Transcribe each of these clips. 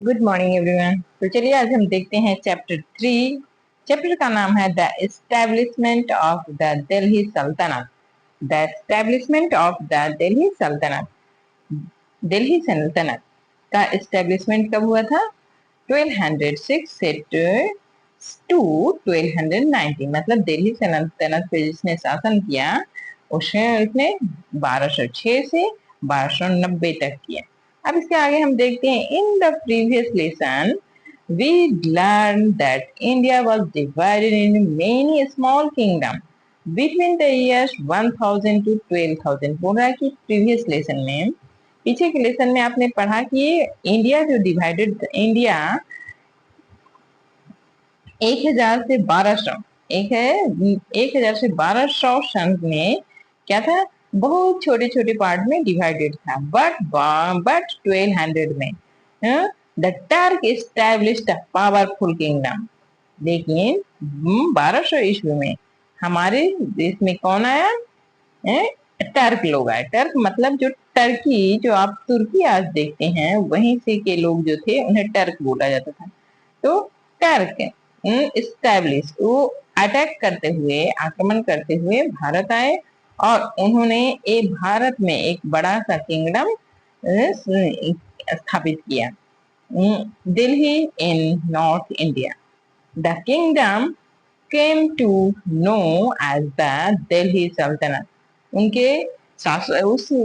Good morning everyone. तो चलिए आज हम देखते हैं चैप्टर 3। चैप्टर का नाम है the establishment of the Delhi saltanat. The establishment of the Delhi saltanat. Delhi सल्तनत का एस्टेब्लिशमेंट कब हुआ था? 1206 से टू 1290, मतलब दिल्ली सल्तनत पे जिसने शासन किया उसने 1206 से 1290 तक किया। अब इसके आगे हम देखते हैं, in the previous lesson we learned that India was divided into many small kingdoms between the years 1000 to 12,000। बोल रहा है कि प्रीवियस लेसन में, पीछे के लेसन में आपने पढ़ा कि इंडिया जो डिवाइडेड, इंडिया 1000 से 1200, एक है 1000 से 1200 सन में क्या था? बहुत छोटे छोटे पार्ट में डिवाइडेड था। बट 1200 में the Turk established a powerful kingdom. लेकिन 1200 ईस्वी में हमारे देश में कौन आया? टर्क लोग आए। टर्क मतलब जो टर्की, जो आप तुर्की आज देखते हैं, वहीं से के लोग जो थे उन्हें टर्क बोला जाता था। तो टर्क इस्टेब्लिश, वो अटैक करते हुए, आक्रमण करते हुए भारत आए और उन्होंने एक भारत में एक बड़ा सा किंगडम स्थापित किया, Delhi in north India. The kingdom came to know as the Delhi Sultanate। उनके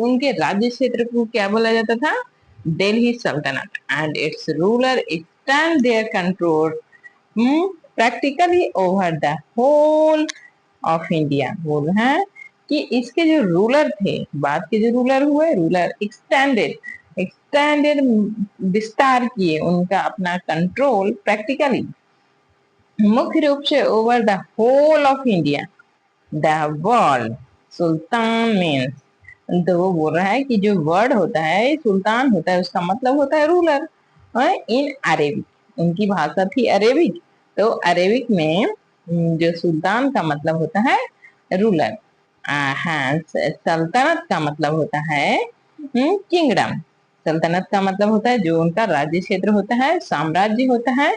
उनके राज्य क्षेत्र को क्या बोला जाता था? दिल्ली सल्तनत। And it's ruler extend their control practically over the whole of India। बोल रहे हैं कि इसके जो रूलर थे, बाद के जो रूलर हुए, रूलर एक्सटेंडेड विस्तार किए उनका अपना कंट्रोल प्रैक्टिकली, मुख्य रूप से over the whole of India, the world. Sultan means, तो वो बोल रहा है कि जो वर्ड होता है, सुल्तान होता है, उसका मतलब होता है रूलर। इन अरेबिक, उनकी भाषा थी अरेबिक, तो अरेबिक में जो सुल्तान का मतलब होता है रूलर। हाँ, सल्तनत का मतलब होता है किंगडम। सल्तनत का मतलब होता है जो उनका राज्य क्षेत्र होता है, साम्राज्य होता है।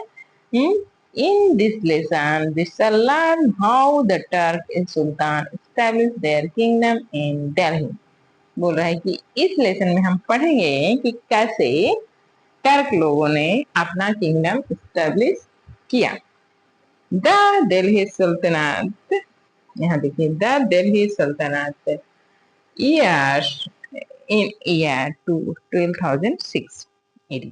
In this lesson, we shall learn how the Turk Sultan established their kingdom in Delhi। बोल रहा है कि इस लेसन में हम पढ़ेंगे कि कैसे टर्क लोगों ने अपना किंगडम स्टैब्लिश किया। द दिल्ली सल्तनत, यहाँ देखिए, द दिल्ली सल्तनत ईयर इन ईयर 1206 AD।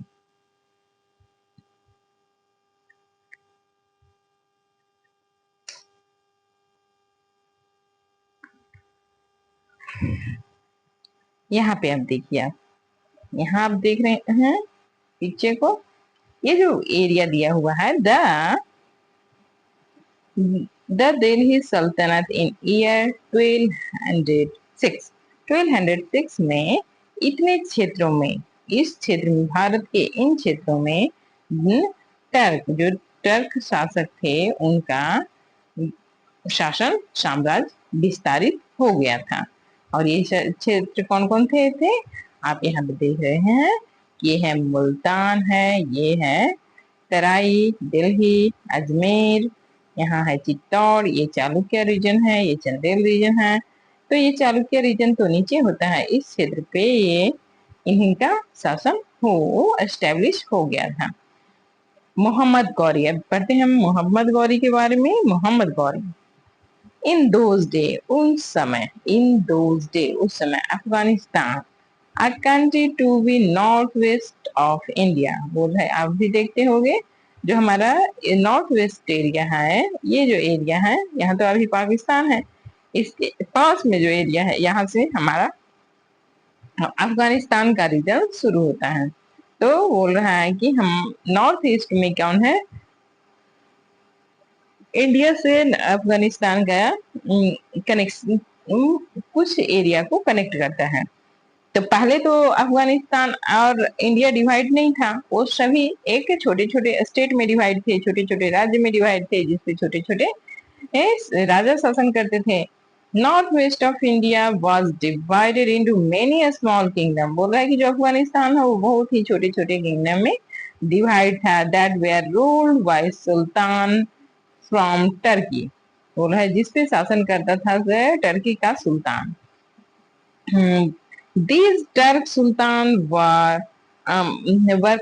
यहाँ पे आप देखिए, आप यहाँ आप देख रहे हैं पिक्चर को, ये जो एरिया दिया हुआ है, द दिल्ली सल्तनत इन ईयर 1206 में इतने क्षेत्रों में, इस क्षेत्र में, भारत के इन क्षेत्रों में टर्क, जो टर्क शासक थे, उनका शासन, साम्राज्य विस्तारित हो गया था। और ये क्षेत्र कौन कौन थे? आप यहाँ पे देख रहे हैं, ये है मुल्तान है, ये है तराई, दिल्ली, अजमेर, यहाँ है चित्तौड़, ये चालुक्य रीजन है, ये चंदेल रीजन है। तो ये चालुक्य रीजन तो नीचे होता है, इस क्षेत्र पे ये इन्हीं का शासन हो एस्टेब्लिश हो गया था। मोहम्मद गौरी, अब पढ़ते हैं हम मोहम्मद गौरी के बारे में। Muhammad Ghori, in those day, उस समय, इन दोज डे, उस समय, Afghanistan a country to be north west of India. बोल रहे आप भी देखते होंगे, जो हमारा नॉर्थ वेस्ट एरिया है, ये जो एरिया है, यहाँ तो अभी पाकिस्तान है, इसके पास में जो एरिया है, यहाँ से हमारा अफगानिस्तान का रीजन शुरू होता है। तो बोल रहा है कि हम नॉर्थ ईस्ट में कौन है, इंडिया से अफगानिस्तान का कनेक्शन कुछ एरिया को कनेक्ट करता है। तो पहले तो अफगानिस्तान और इंडिया डिवाइड नहीं था, वो सभी एक छोटे छोटे स्टेट में डिवाइड थे, छोटे छोटे राज्य में डिवाइड थे, जिससे छोटे छोटे राजा शासन करते थे। North west of India was divided into many small kingdom. बोल रहा है कि जो अफगानिस्तान है वो बहुत ही छोटे छोटे किंगडम में डिवाइड था, that were ruled by sultan from Turkey. बोला है जिसपे शासन करता था टर्की का सुल्तान। These Turk sultans were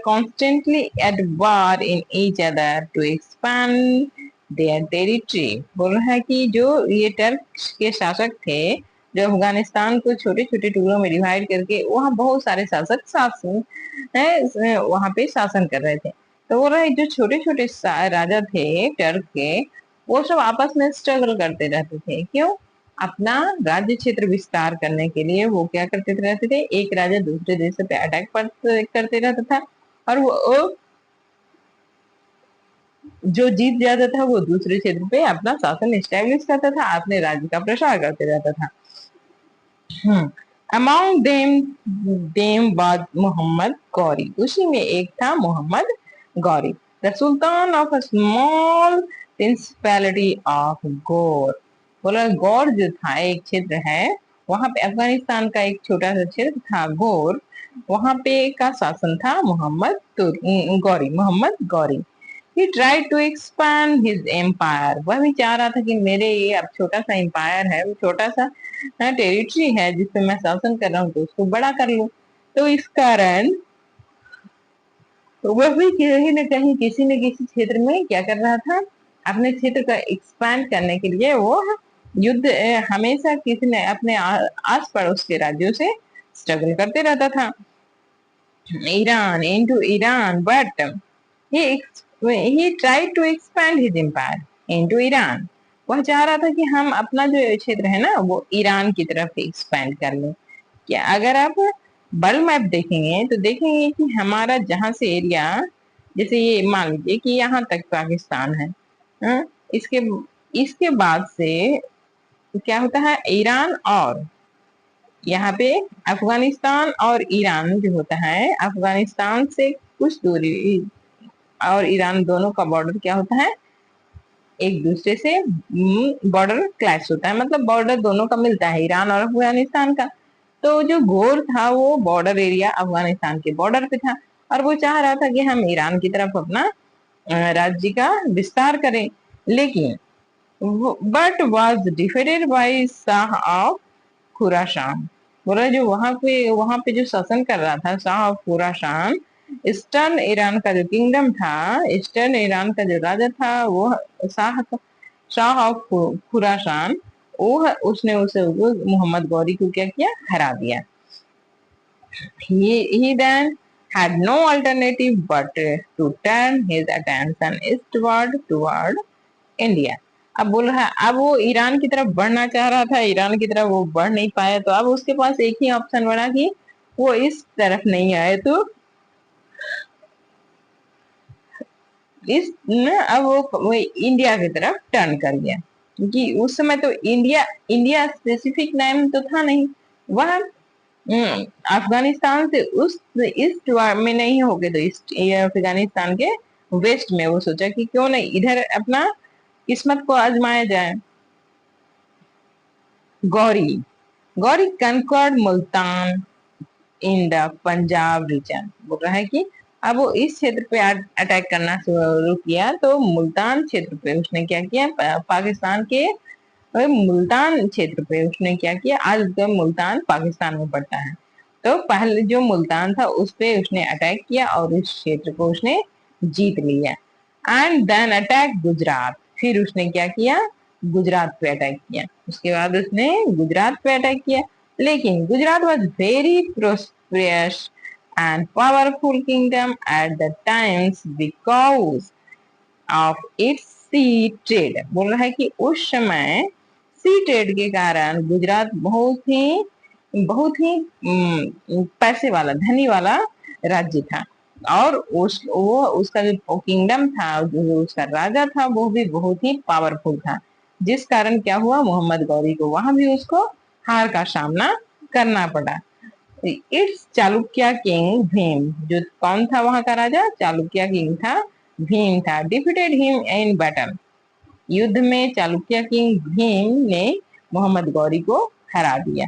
constantly at war in each other to expand their territory। बोल रहा है कि जो ये टर्क के शासक थे, जो अफगानिस्तान को छोटे छोटे टुकड़ों में डिवाइड करके वहाँ बहुत सारे शासक शासन वहाँ पे शासन कर रहे थे। तो बोल रहे जो छोटे छोटे राजा थे टर्क के, वो सब आपस में स्ट्रगल करते रहते थे। क्यों? अपना राज्य क्षेत्र विस्तार करने के लिए वो क्या करते रहते थे, एक राजा दूसरे देश पे अटैक करते रहता था, और वो जो जीत जाता था वो दूसरे क्षेत्र पे अपना शासन एस्टेब्लिश करता था, अपने राज्य का प्रसार करते रहता था। Among them was Mohammad Ghori, उसी में एक था Mohammad Ghori, the sultan of a small principality of Ghor. बोला गौर जो था एक क्षेत्र है, वहां पे अफगानिस्तान का एक छोटा सा क्षेत्र था गौर, वहां पे का शासन था Mohammad Gauri. He tried to expand his empire, वह भी चाह रहा था कि मेरे ये अब छोटा सा एम्पायर है, वो छोटा सा टेरिटरी है जिसपे मैं शासन कर रहा हूँ, तो उसको बड़ा कर लूं। तो इस कारण वह भी कहीं न कहीं किसी न किसी क्षेत्र में क्या कर रहा था, अपने क्षेत्र का एक्सपैंड करने के लिए वो युद्ध हमेशा किसी ने अपने आस पड़ोस के राज्यों से स्ट्रगल करते रहता था। Iran into Iran, but he tried to expand his empire into Iran। वह चाह रहा था कि हम अपना जो क्षेत्र है ना वो ईरान की तरफ एक्सपैंड कर लें। क्या अगर आप वर्ल्ड मैप देखेंगे तो देखेंगे कि हमारा जहां से एरिया, जैसे ये मान लीजिए कि यहाँ तक पाकिस्तान है, हाँ? इसके इसके बाद से क्या होता है, ईरान और यहाँ पे अफगानिस्तान और ईरान जो होता है, अफगानिस्तान से कुछ दूरी और ईरान दोनों का बॉर्डर क्या होता है, एक दूसरे से बॉर्डर क्लैश होता है, मतलब बॉर्डर दोनों का मिलता है, ईरान और अफगानिस्तान का। तो जो घोर था वो बॉर्डर एरिया अफगानिस्तान के बॉर्डर पे था, और वो चाह रहा था कि हम ईरान की तरफ अपना राज्य का विस्तार करें, लेकिन but was defeated by Shah of Khorasan. बोला जो वहां पे जो शासन कर रहा था Shah of Khorasan, eastern Iran का जो किंगडम था, ईस्टर्न ईरान का जो राजा था वो शाह शाह ऑफ खुरासान, वो उसने उसे मोहम्मद गौरी को क्या किया, हरा दिया। He then had no alternative but to turn his attention eastward toward India। अब बोल रहा है, अब वो ईरान की तरफ बढ़ना चाह रहा था, ईरान की तरफ वो बढ़ नहीं पाया, तो अब उसके पास एक ही ऑप्शन बना कि वो इस तरफ नहीं आए तो अब वो इंडिया की तरफ टर्न कर गया, क्योंकि उस समय तो इंडिया इंडिया स्पेसिफिक नाम तो था नहीं, वह अफगानिस्तान से उस ईस्ट में नहीं हो गए, तो ईस्ट अफगानिस्तान के वेस्ट में वो सोचा कि क्यों नहीं इधर अपना किस्मत को आजमाया जाए। Ghori Ghori conquered Multan in the Punjab region. बोल रहा है कि अब वो इस क्षेत्र पे अटैक करना शुरू किया, तो मुल्तान क्षेत्र पे उसने क्या किया, पाकिस्तान के मुल्तान क्षेत्र पे उसने क्या किया, आज तो मुल्तान पाकिस्तान में पड़ता है, तो पहले जो मुल्तान था उस पे उसने अटैक किया और उस क्षेत्र को उसने जीत लिया। एंड देन अटैक गुजरात, फिर उसने क्या किया, गुजरात पे अटैक किया, उसके बाद उसने गुजरात पे अटैक किया। लेकिन Gujarat was very prosperous and powerful kingdom at the times because of its sea trade. बोल रहा है कि उस समय सी ट्रेड के कारण गुजरात बहुत ही पैसे वाला धनी वाला राज्य था, और वो उसका जो किंगडम था, जो उसका राजा था, वो भी बहुत ही पावरफुल था, जिस कारण क्या हुआ, मोहम्मद गौरी को वहां भी उसको हार का सामना करना पड़ा। इट्स चालुक्य किंग भीम, जो कौन था वहां का राजा, चालुक्य किंग था, भीम था, डिफीटेड हिम इन बैटल, युद्ध में चालुक्य किंग भीम ने मोहम्मद गौरी को हरा दिया।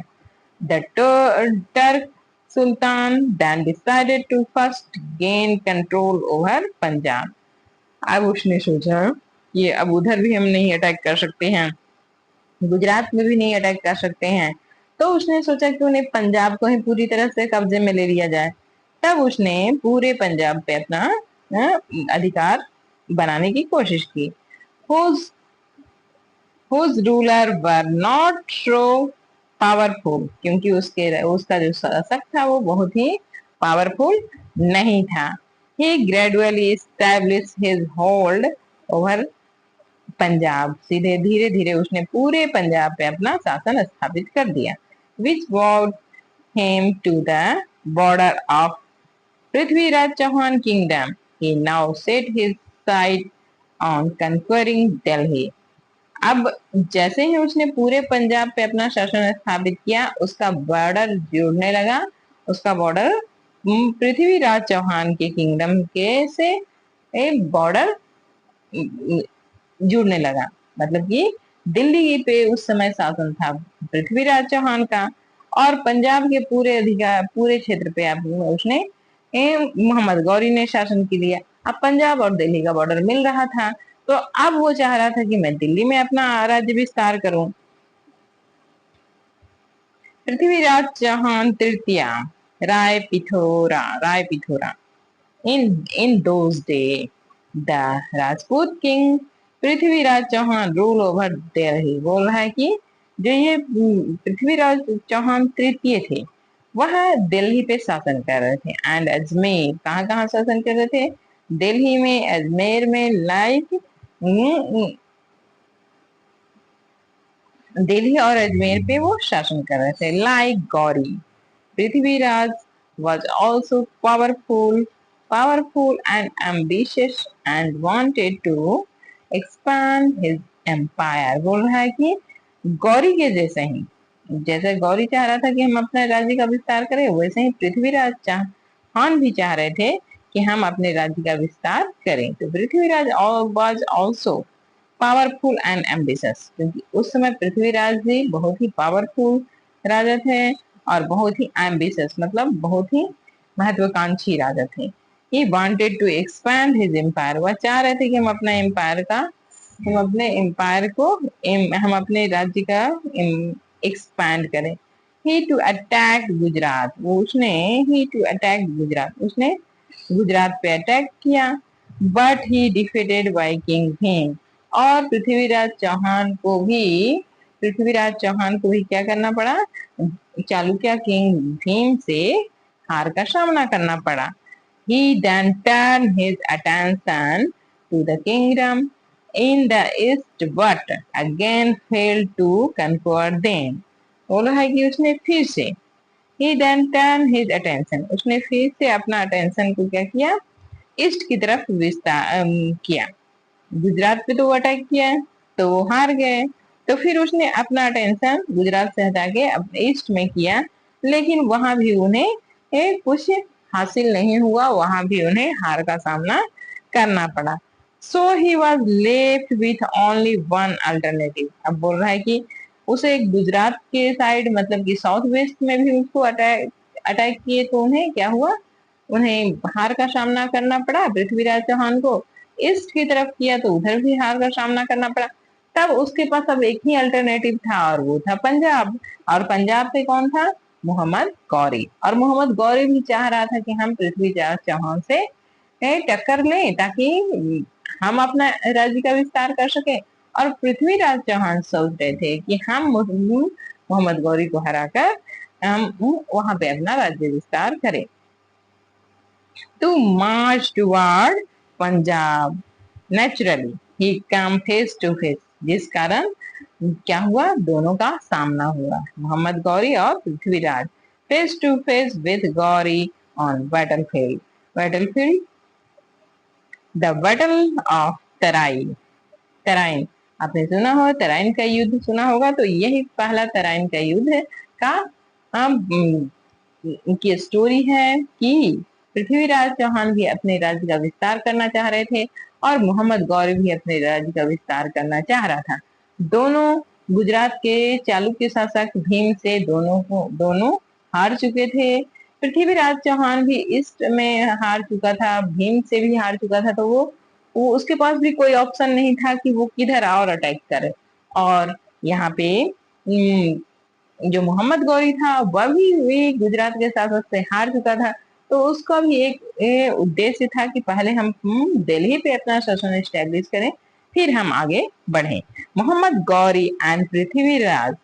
The Turk Sultan then decided to first gain control over Punjab. अब उसने सोचा ये अब उधर भी हम नहीं अटैक कर सकते हैं, गुजरात में भी नहीं अटैक कर सकते हैं, तो उसने सोचा कि उन्हें पंजाब को ही पूरी तरह से कब्जे में ले लिया जाए। तब उसने पूरे पंजाब पे अपना अधिकार बनाने की कोशिश की। whose whose ruler were not so powerful, क्योंकि उसका जो शासक था वो बहुत ही पावरफुल नहीं था। He gradually established his hold over Punjab, सीधे धीरे धीरे उसने पूरे पंजाब पे अपना शासन स्थापित कर दिया। Which brought him to the border of Prithviraj Chauhan kingdom. He now set his sight on conquering Delhi. अब जैसे ही उसने पूरे पंजाब पे अपना शासन स्थापित किया, उसका बॉर्डर जुड़ने लगा, उसका बॉर्डर पृथ्वीराज चौहान के किंगडम के से एक बॉर्डर जुड़ने लगा। मतलब कि दिल्ली पे उस समय शासन था पृथ्वीराज चौहान का, और पंजाब के पूरे अधिकार पूरे क्षेत्र पे उसने मोहम्मद गौरी ने शासन की लिया। अब पंजाब और दिल्ली का बॉर्डर मिल रहा था, तो अब वो चाह रहा था कि मैं दिल्ली में अपना राज्य विस्तार करूं। पृथ्वीराज चौहान तृतीय Rai Pithora in those days the Rajput king Prithviraj Chauhan rule over Delhi. बोल रहा है कि जो ये पृथ्वीराज चौहान तृतीय थे वह दिल्ली पे शासन कर रहे थे। एंड अजमेर, कहाँ कहाँ शासन कर रहे थे? दिल्ली में, अजमेर में, लाइक दिल्ली और अजमेर पे वो शासन कर रहे थे। Like Gauri, Prithviraj was also powerful and ambitious and wanted to expand his empire। बोल रहा है कि गौरी के जैसे ही, जैसे गौरी चाह रहा था कि हम अपने राज्य का विस्तार करें, वैसे ही पृथ्वीराज चौहान भी चाह रहे थे कि हम अपने राज्य का विस्तार करें। तो Prithviraj was also powerful and ambitious, क्योंकि उस समय पृथ्वीराज जी बहुत ही पावरफुल राजा थे और बहुत ही एम्बिशियस मतलब बहुत ही महत्वाकांक्षी राजा थे। He wanted to expand his empire, वह चाह रहे थे कि हम अपने एम्पायर को हम अपने राज्य का एक्सपैंड करें। ही टू अटैक गुजरात, उसने गुजरात पे अटैक किया। But he defeated by king Bhim, और पृथ्वीराज चौहान को भी क्या करना पड़ा? चालुक्य किंग भीम से हार का सामना करना पड़ा। He then turned his attention to the kingdom in the east but again failed to conquer them। बोला है कि उसने फिर से He then turned his attention, उसने फिर से अपना अटेंशन को क्या किया? ईस्ट की तरफ विस्तार किया। गुजरात पे तो वो अटैक किया तो वो हार गए, तो फिर उसने अपना अटेंशन गुजरात से हटा के अपने ईस्ट में किया, लेकिन वहां भी उन्हें कुछ हासिल नहीं हुआ, वहां भी उन्हें हार का सामना करना पड़ा। So he was left with only one alternative. अब बोल रहा है कि उसे गुजरात के साइड मतलब कि साउथ वेस्ट में भी उसको अटैक किए, तो उन्हें क्या हुआ? उन्हें हार का सामना करना पड़ा पृथ्वीराज चौहान को। ईस्ट की तरफ किया तो उधर भी हार का सामना करना पड़ा। तब उसके पास अब एक ही अल्टरनेटिव था और वो था पंजाब, और पंजाब पे कौन था? मोहम्मद गौरी। और मोहम्मद गौरी भी चाह रहा था कि हम पृथ्वीराज चौहान से टक्कर लें ताकि हम अपना राज्य का विस्तार कर सके। और पृथ्वीराज चौहान सोच रहे थे कि हम मोहम्मद गौरी को हराकर हम वहां पे अपना राज्य विस्तार करें। To march toward Punjab, naturally he come face to face, जिस कारण क्या हुआ? दोनों का सामना हुआ, मोहम्मद गौरी और Prithviraj face to face with Ghori on battlefield the battle of Tarain. आपने सुना हो तराइन का युद्ध, सुना होगा, तो यही पहला तराइन का युद्ध का की स्टोरी है कि पृथ्वीराज चौहान भी अपने राज्य का विस्तार करना चाह रहे थे और मोहम्मद गौरी भी अपने राज्य का विस्तार करना चाह रहा था। दोनों गुजरात के चालुक्य शासक भीम से दोनों हार चुके थे, पृथ्वीराज चौहान भी इस में हार चुका था, भीम से भी हार चुका था, तो वो उसके पास भी कोई ऑप्शन नहीं था कि वो किधर और अटैक करे। और यहाँ पे जो मोहम्मद गौरी था वह भी गुजरात के शासक से हार चुका था, तो उसका भी एक उद्देश्य था कि पहले हम दिल्ली पे अपना शासन स्टैब्लिश करें, फिर हम आगे बढ़ें। Muhammad Ghori and Prithviraj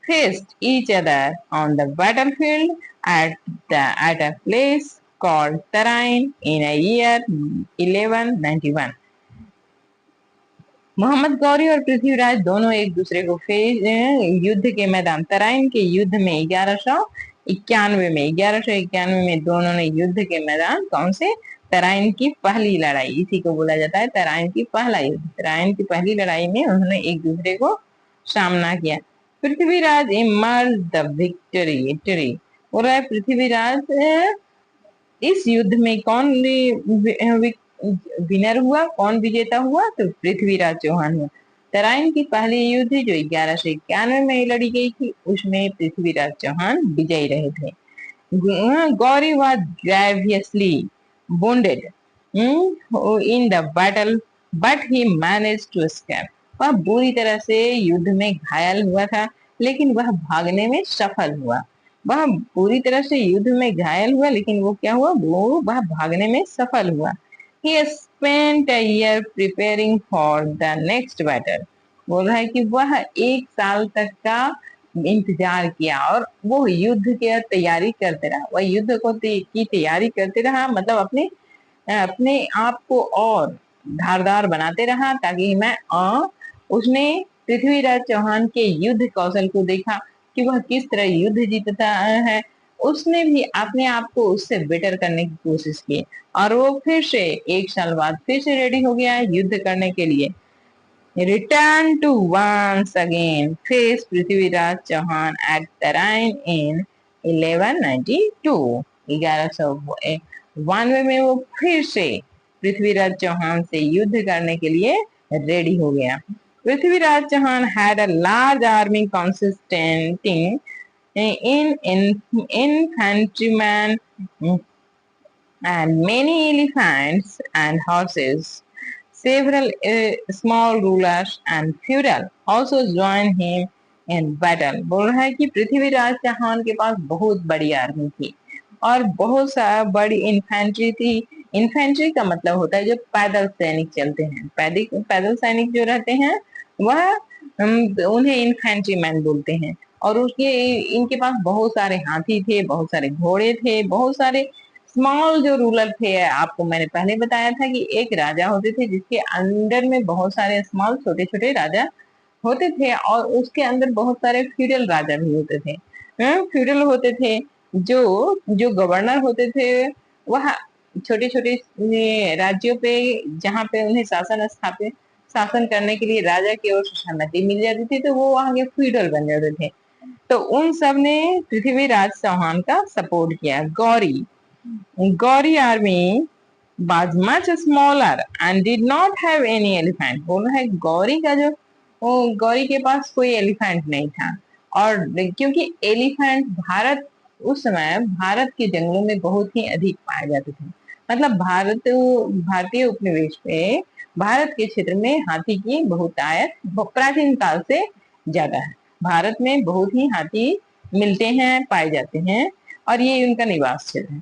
faced each other on the battlefield at at a place called Tarain in a year 1191. Muhammad Ghori और पृथ्वीराज दोनों एक दूसरे को युद्ध के मैदान तराइन के युद्ध में 1191 में दोनों ने युद्ध के मैदान कौन से तराइन की पहली लड़ाई, इसी को बोला जाता है तराइन की पहला युद्ध। तराइन की पहली लड़ाई में उन्होंने एक दूसरे को सामना किया। पृथ्वीराज इमर्ज द विक्ट्री बोल रहा है पृथ्वीराज इस युद्ध में कौन विनर हुआ, कौन विजेता हुआ, तो पृथ्वीराज चौहान हुआ। तराइन की पहली युद्ध जो 1191 में लड़ी गई थी उसमें पृथ्वीराज चौहान विजयी रहे थे। Gauri was grievously wounded in the battle but he managed to escape. वह बुरी तरह से युद्ध में घायल हुआ था लेकिन वह भागने में सफल हुआ। वह पूरी तरह से युद्ध में घायल हुआ लेकिन वो क्या हुआ, वह भागने में सफल हुआ। He spent a year preparing for the next battle. बोल रहा है कि वह 1 साल तक का इंतजार किया और वो युद्ध की तैयारी करते रहा। वह युद्ध की तैयारी करते रहा, मतलब अपने अपने आप को और धारदार बनाते रहा ताकि उसने पृथ्वीराज चौहान के युद्ध कौशल को देखा कि वह किस तरह युद्ध जीतता है। उसने भी अपने आप को उससे बेटर करने की कोशिश की और वो फिर से 1 साल बाद फिर से रेडी हो गया युद्ध करने के लिए। Returned to once again face Prithviraj Chauhan at Tarain in 1192. 1192 में वो फिर से पृथ्वीराज चौहान से युद्ध करने के लिए रेडी हो गया। Prithviraj Chauhan had a large army consisting in infantrymen and many elephants and horses. Several small rulers and feudal also joined him in battle. बोल रहा है कि पृथ्वीराज चौहान के पास बहुत बड़ी आर्मी थी और बहुत सा बड़ी इन्फेंट्री थी। इन्फेंट्री का मतलब होता है जो पैदल सैनिक चलते हैं, पैदल सैनिक जो रहते हैं वह उन्हें इन्फेंट्री मैन बोलते हैं। और उसके इनके पास बहुत सारे हाथी थे, बहुत सारे घोड़े थे, बहुत सारे स्मॉल जो रूलर थे। आपको मैंने पहले बताया था कि एक राजा होते थे जिसके अंडर में बहुत सारे स्मॉल छोटे छोटे राजा होते थे और उसके अंदर बहुत सारे फ्यूडल राजा भी होते थे। फ्यूडल होते थे जो जो गवर्नर होते थे वह छोटे छोटे राज्यों पे जहाँ पे उन्हें शासन करने के लिए राजा की ओर से सहमति मिल जाती थी तो वो वहां के फ्यूडल बन जाते थे। तो उन सब ने पृथ्वीराज चौहान का सपोर्ट किया। Gauri army was much smaller and did not have any elephant. बोल रहा है गौरी का जो गौरी के पास कोई एलिफेंट नहीं था और क्योंकि एलिफेंट उस समय भारत के जंगलों में बहुत ही अधिक पाए जाते थे। मतलब भारतीय उपनिवेश पे भारत के क्षेत्र में हाथी की बहुतायत प्राचीन काल से ज्यादा है। भारत में बहुत ही हाथी मिलते हैं, पाए जाते हैं और ये उनका निवास क्षेत्र है।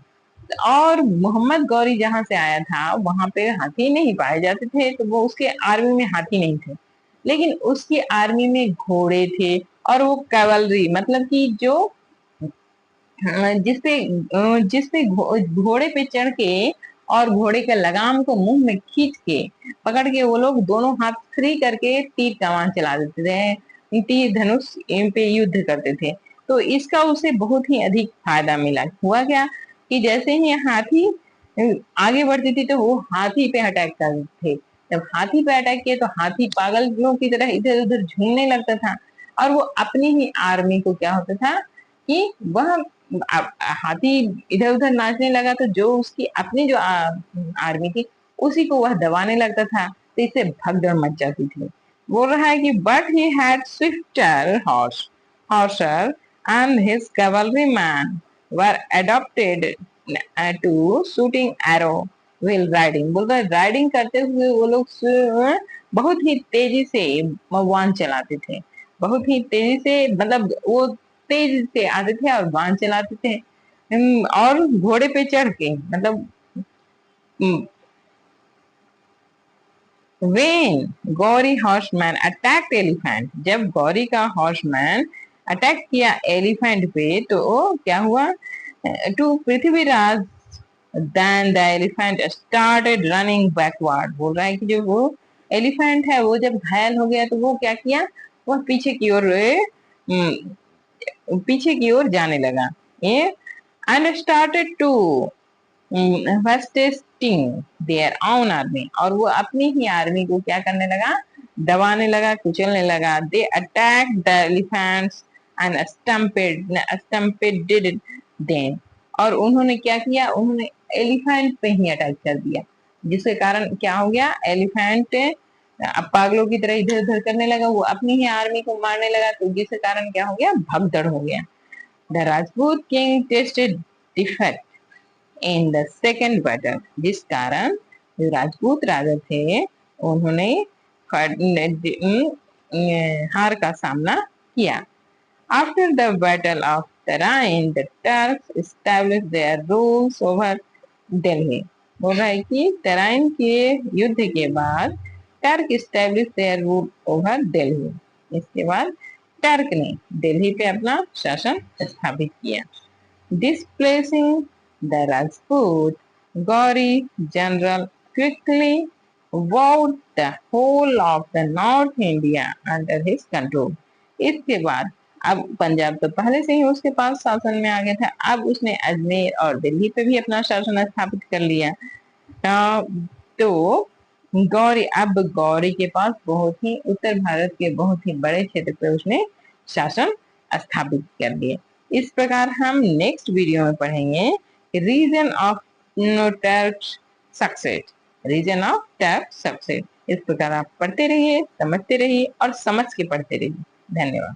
और मोहम्मद गौरी जहां से आया था वहां पे हाथी नहीं पाए जाते थे तो वो उसके आर्मी में हाथी नहीं थे लेकिन उसकी आर्मी में घोड़े थे और वो कैवलरी मतलब कि जो जिसपे घोड़े पे चढ़ के और घोड़े के लगाम को मुंह में खींच के पकड़ के वो लोग दोनों हाथ फ्री करके तीर कमान चला देते थे, तीर धनुष पे युद्ध करते थे। तो इसका उसे बहुत ही अधिक फायदा मिला। हुआ क्या कि जैसे ही हाथी आगे बढ़ती थी तो वो हाथी पे अटैक करते थे। जब हाथी पे अटैक किए तो हाथी पागलों की तरह इधर उधर झूमने लगता था और वो अपनी ही आर्मी को क्या होता था कि वह हाथी इधर उधर नाचने लगा तो जो उसकी अपनी जो आर्मी थी उसी को वह दबाने लगता था तो इससे भगदड़ मच जाती थी। बोल रहा है कि but he had swifter horses and his cavalry man were adopted to shooting arrow while riding। बोल रहा है राइडिंग करते हुए वो लोग बहुत ही तेजी से वाहन चलाते थे, बहुत ही तेजी से, मतलब वो तेज से आते थे और वाहन चलाते थे। और घोड़े पे चढ़ के, मतलब when Gauri horseman attacked elephant, जब गौरी का हॉर्समैन अटैक किया एलिफेंट पे तो क्या हुआ, to Prithviraj then the elephant started running backward. बोल रहा है कि जो वो एलिफेंट है वो जब घायल हो गया तो वो क्या किया, वह पीछे की ओर जाने लगा। ये and started to testing their own army, और वो अपनी ही आर्मी को क्या करने लगा, दबाने लगा, कुचलने लगा। They attack the elephants and stampeded them, और उन्होंने क्या किया, उन्होंने एलिफेंट पे ही अटैक कर दिया, जिसके कारण क्या हो गया, एलिफेंट अब पागलों की तरह इधर उधर करने लगा, वो अपनी ही आर्मी को मारने लगा, तो जिसके कारण क्या हो गया, भगदड़ हो गया। The Rajput king tested defect in the second battle, जिस कारण जो राजपूत राजा थे उन्होंने हार का सामना किया। After the battle of Tarain the Turks establish their rules over Delhi. बोल रहा है कि तराइन के युद्ध के बाद Turk establish their rule over Delhi, इसके बाद टर्क ने दिल्ली पे अपना शासन स्थापित किया। Displacing the Rajput, Gauri general quickly vowed the whole of the North India under his control। इसके बाद अब पंजाब तो पहले से ही उसके पास शासन में आ गया था, अब उसने अजमेर और दिल्ली पे भी अपना शासन स्थापित कर लिया। तो गौरी के पास बहुत ही उत्तर भारत के बहुत ही बड़े क्षेत्र पे उसने शासन स्थापित कर दिए। इस प्रकार हम नेक्स्ट वीडियो में पढ़ेंगे reason of Turk success, reason of Turk success. इस प्रकार आप पढ़ते रहिए, समझते रहिए और समझ के पढ़ते रहिए। धन्यवाद।